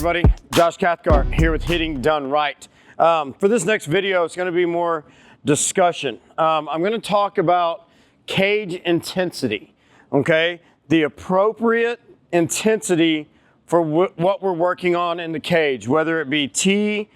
everybody, Josh Cathcart here with Hitting Done Right. For this next video, it's going to be more discussion. I'm going to talk about cage intensity, okay? The appropriate intensity for what we're working on in the cage, whether it be tee,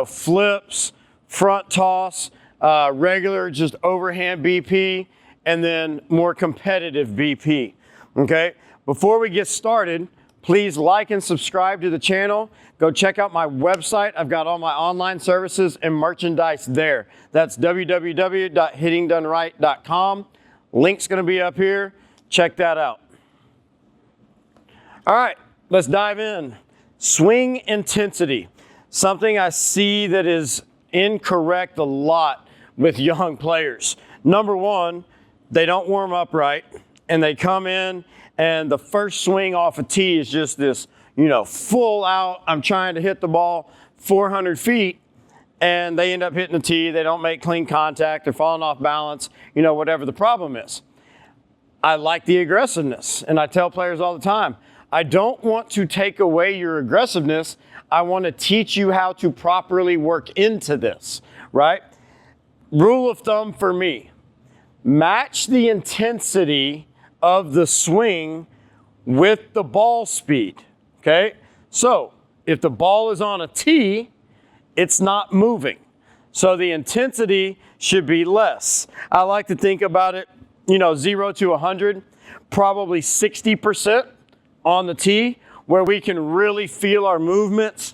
flips, front toss, regular just overhand BP, and then more competitive BP, okay? Before we get started, please like and subscribe to the channel. Go check out my website. I've got all my online services and merchandise there. That's www.hittingdoneright.com. Link's gonna be up here. Check that out. All right, let's dive in. Swing intensity. Something I see that is incorrect a lot with young players. Number one, they don't warm up right, and they come in and the first swing off a tee is just this, full out, I'm trying to hit the ball 400 feet, and they end up hitting the tee. They don't make clean contact. They're falling off balance, whatever the problem is. I like the aggressiveness, and I tell players all the time, I don't want to take away your aggressiveness. I want to teach you how to properly work into this, right? Rule of thumb for me, match the intensity of the swing with the ball speed, okay? So if the ball is on a tee, it's not moving. So the intensity should be less. I like to think about it, 0 to 100, probably 60% on the tee, where we can really feel our movements,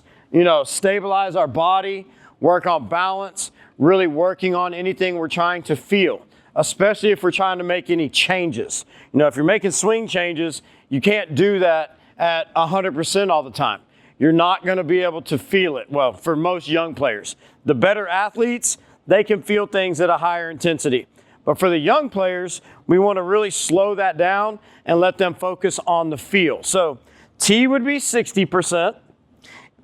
stabilize our body, work on balance, really working on anything we're trying to feel, especially if we're trying to make any changes. If you're making swing changes, you can't do that at 100% all the time. You're not going to be able to feel it. Well, for most young players, the better athletes, they can feel things at a higher intensity. But for the young players, we want to really slow that down and let them focus on the feel. So tee would be 60%.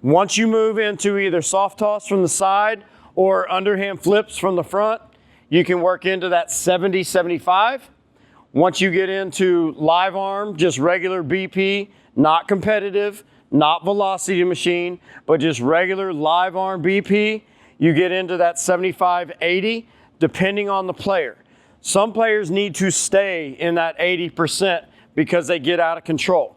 Once you move into either soft toss from the side or underhand flips from the front, you can work into that 70, 75. Once you get into live arm, just regular BP, not competitive, not velocity machine, but just regular live arm BP, you get into that 75, 80, depending on the player. Some players need to stay in that 80% because they get out of control,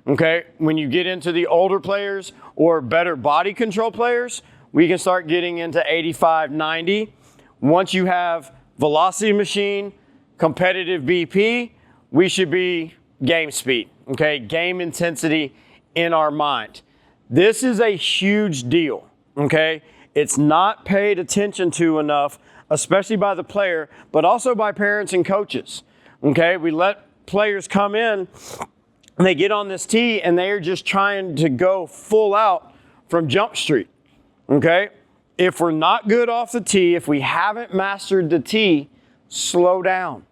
okay? When you get into the older players or better body control players, we can start getting into 85, 90. Once you have velocity machine, competitive BP, we should be game speed, okay? Game intensity in our mind. This is a huge deal, okay? It's not paid attention to enough, especially by the player, but also by parents and coaches, okay? We let players come in and they get on this tee and they are just trying to go full out from Jump Street, okay? If we're not good off the tee, if we haven't mastered the tee, slow down.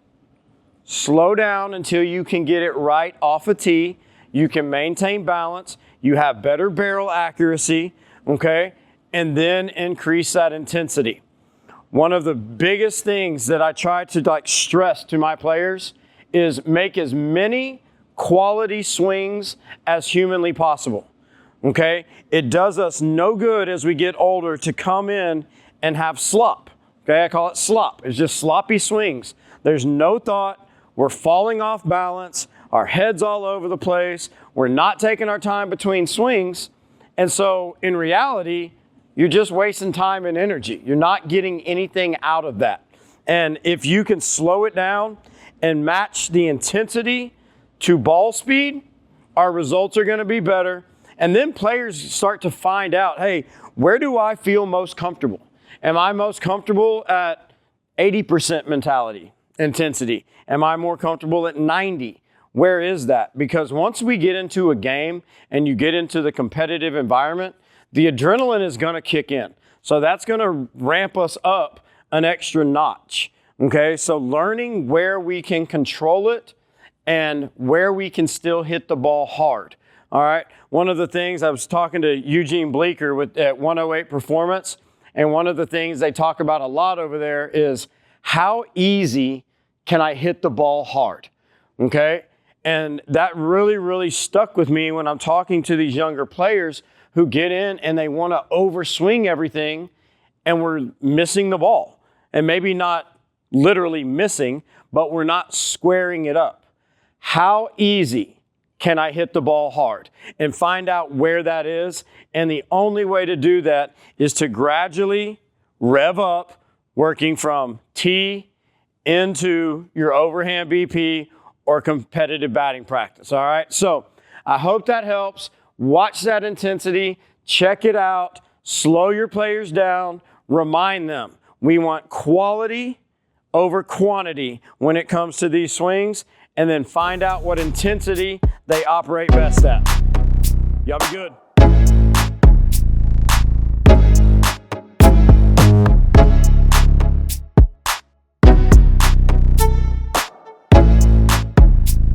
Slow down until you can get it right off a tee. You can maintain balance. You have better barrel accuracy, okay? And then increase that intensity. One of the biggest things that I try to stress to my players is make as many quality swings as humanly possible. Okay, it does us no good as we get older to come in and have slop. Okay, I call it slop. It's just sloppy swings. There's no thought. We're falling off balance. Our head's all over the place. We're not taking our time between swings. And so in reality, you're just wasting time and energy. You're not getting anything out of that. And if you can slow it down and match the intensity to ball speed, our results are going to be better. And then players start to find out, hey, where do I feel most comfortable? Am I most comfortable at 80% mentality, intensity? Am I more comfortable at 90? Where is that? Because once we get into a game and you get into the competitive environment, the adrenaline is going to kick in. So that's going to ramp us up an extra notch. Okay, so learning where we can control it and where we can still hit the ball hard. All right, one of the things, I was talking to Eugene Bleeker at 108 Performance, and one of the things they talk about a lot over there is how easy can I hit the ball hard, okay? And that really, really stuck with me when I'm talking to these younger players who get in and they want to overswing everything, and we're missing the ball. And maybe not literally missing, but we're not squaring it up. How easy can I hit the ball hard? And find out where that is. And the only way to do that is to gradually rev up, working from tee into your overhand BP or competitive batting practice, all right? So I hope that helps. Watch that intensity, check it out, slow your players down, remind them we want quality over quantity when it comes to these swings, and then find out what intensity they operate best at. Y'all be good.